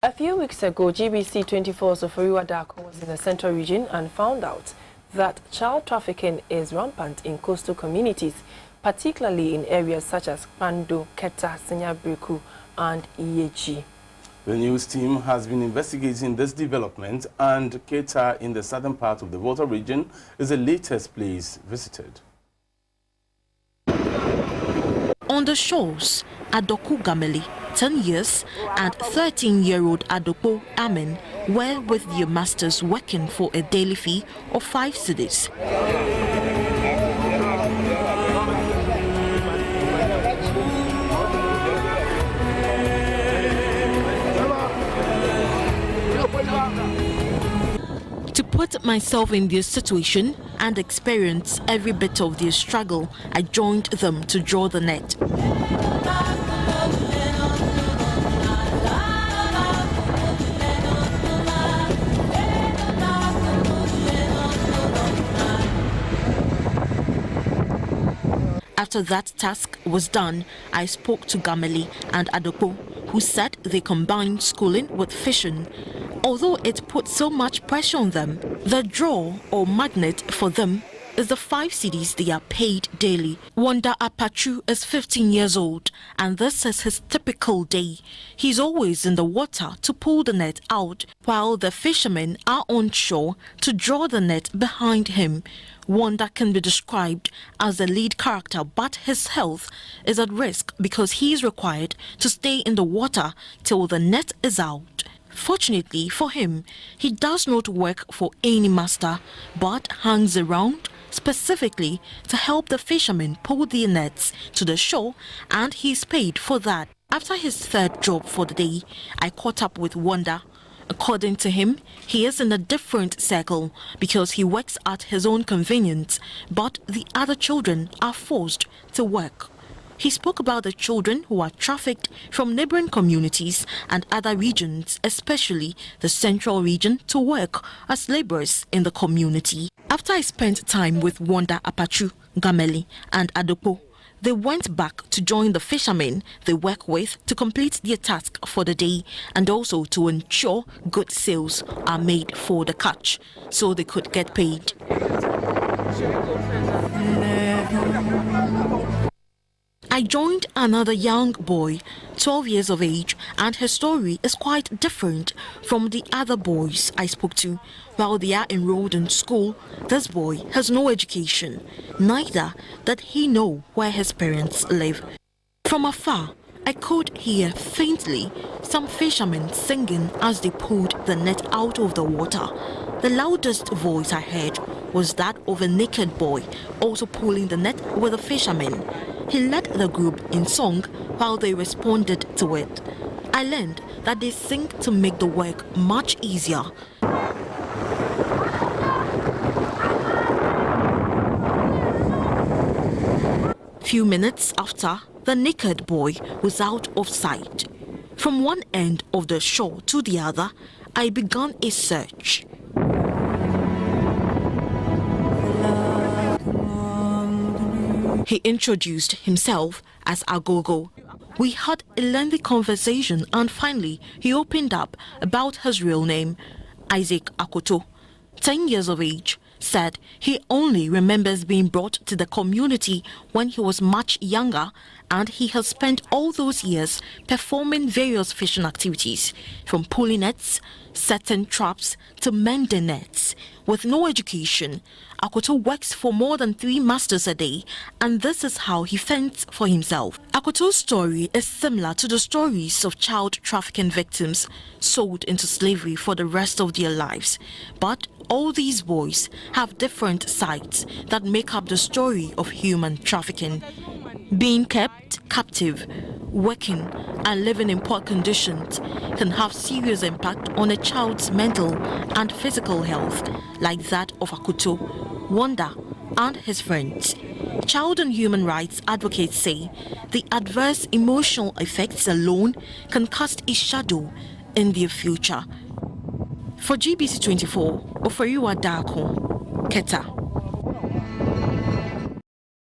A few weeks ago, GBC 24's Oforiwa Darko was in the central region and found out that child trafficking is rampant in coastal communities, particularly in areas such as Kpando, Keta Senya Beraku, and Yeji. The news team has been investigating this development, and Keta in the southern part of the Volta region is the latest place visited. On the shores, Adoku Gameli, 10 years, and 13-year-old Adokpo Amin were with their masters working for a daily fee of 5 cedis. To put myself in their situation and experience every bit of their struggle, I joined them to draw the net. After that task was done, I spoke to Gameli and Adokpo, who said they combined schooling with fishing. Although it put so much pressure on them, the draw or magnet for them is the 5 cedis they are paid daily. Wanda Apachu is 15 years old, and this is his typical day. He's always in the water to pull the net out, while the fishermen are on shore to draw the net behind him. Wanda can be described as the lead character, but his health is at risk because he is required to stay in the water till the net is out. Fortunately for him, he does not work for any master, but hangs around specifically to help the fishermen pull their nets to the shore, and he's paid for that. After his third job for the day, I caught up with Wanda. According to him, he is in a different circle because he works at his own convenience, but the other children are forced to work. He spoke about the children who are trafficked from neighboring communities and other regions, especially the central region, to work as laborers in the community. After I spent time with Wanda Apachu, Gameli, and Adokpo, they went back to join the fishermen they work with to complete their task for the day and also to ensure good sales are made for the catch so they could get paid. I joined another young boy, 12 years of age, and his story is quite different from the other boys I spoke to. While they are enrolled in school, this boy has no education, neither did he know where his parents live. From afar, I could hear faintly some fishermen singing as they pulled the net out of the water. The loudest voice I heard was that of a naked boy also pulling the net with the fishermen. He led the group in song while they responded to it. I learned that they sing to make the work much easier. Few minutes after, the naked boy was out of sight. From one end of the shore to the other, I began a search. He introduced himself as Agogo. We had a lengthy conversation, and finally he opened up about his real name, Isaac Akoto, 10 years of age. Said he only remembers being brought to the community when he was much younger, and he has spent all those years performing various fishing activities, from pulling nets, setting traps, to mending nets. With no education, Akoto works for more than 3 masters a day, and this is how he fends for himself. Akoto's story is similar to the stories of child trafficking victims sold into slavery for the rest of their lives. But all these boys have different sides that make up the story of human trafficking. Being kept captive, working and living in poor conditions can have serious impact on a child's mental and physical health, like that of Akoto, Wanda and his friends. Child and human rights advocates say the adverse emotional effects alone can cast a shadow in their future. For GBC 24, Oforiwa Darko, Keta.